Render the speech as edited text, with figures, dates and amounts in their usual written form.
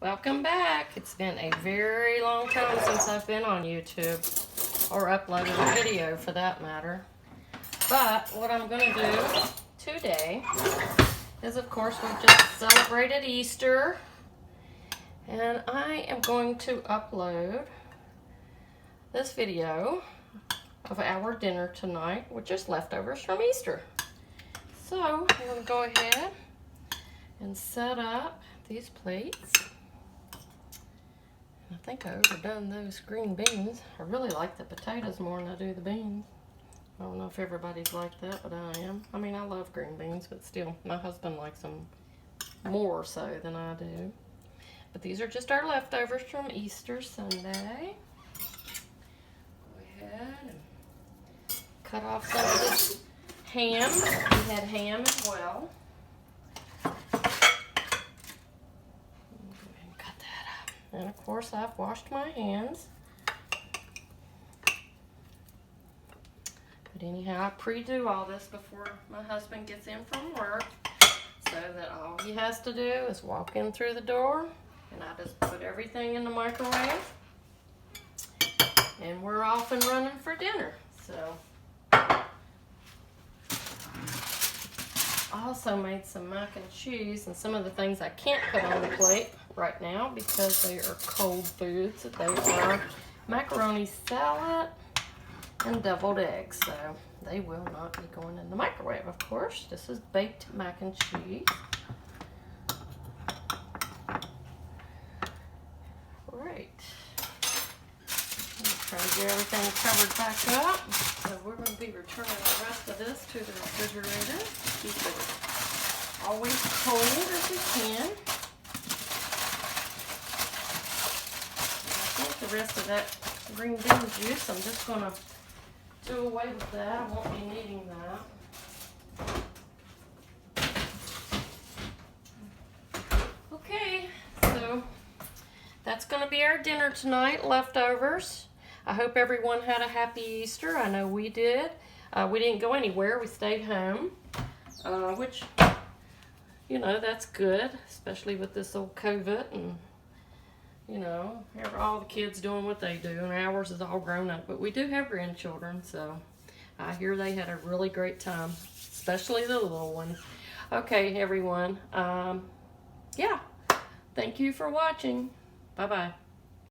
Welcome back. It's been a very long time since I've been on YouTube, or uploaded a video for that matter. But what I'm going to do today is, of course, we've just celebrated Easter, and I am going to upload this video of our dinner tonight, which is leftovers from Easter. So I'm going to go ahead and set up these plates. I think I overdone those green beans. I really like the potatoes more than I do the beans. I don't know if everybody's like that, but I am. I mean, I love green beans, but still, my husband likes them more so than I do. But these are just our leftovers from Easter Sunday. Go ahead and cut off some of this ham. We had ham as well. And of course, I've washed my hands. But anyhow, I pre-do all this before my husband gets in from work, so that all he has to do is walk in through the door, and I just put everything in the microwave, and we're off and running for dinner. So I also made some mac and cheese and some of the things I can't put on the plate right now because they are cold foods. They are macaroni salad and deviled eggs, so they will not be going in the microwave, of course. This is baked mac and cheese. Right. Try to get everything covered back up. So we're going to be returning the rest of this to the refrigerator. Keep it always cold as we can. I think the rest of that green bean juice, I'm just going to do away with that. I won't be needing that. Okay, so that's going to be our dinner tonight, leftovers. I hope everyone had a happy Easter. I know we did. We didn't go anywhere. We stayed home, which, you know, that's good, especially with this old COVID and, you know, all the kids doing what they do, and ours is all grown up. But we do have grandchildren, so I hear they had a really great time, especially the little one. Okay, everyone. Yeah, thank you for watching. Bye-bye.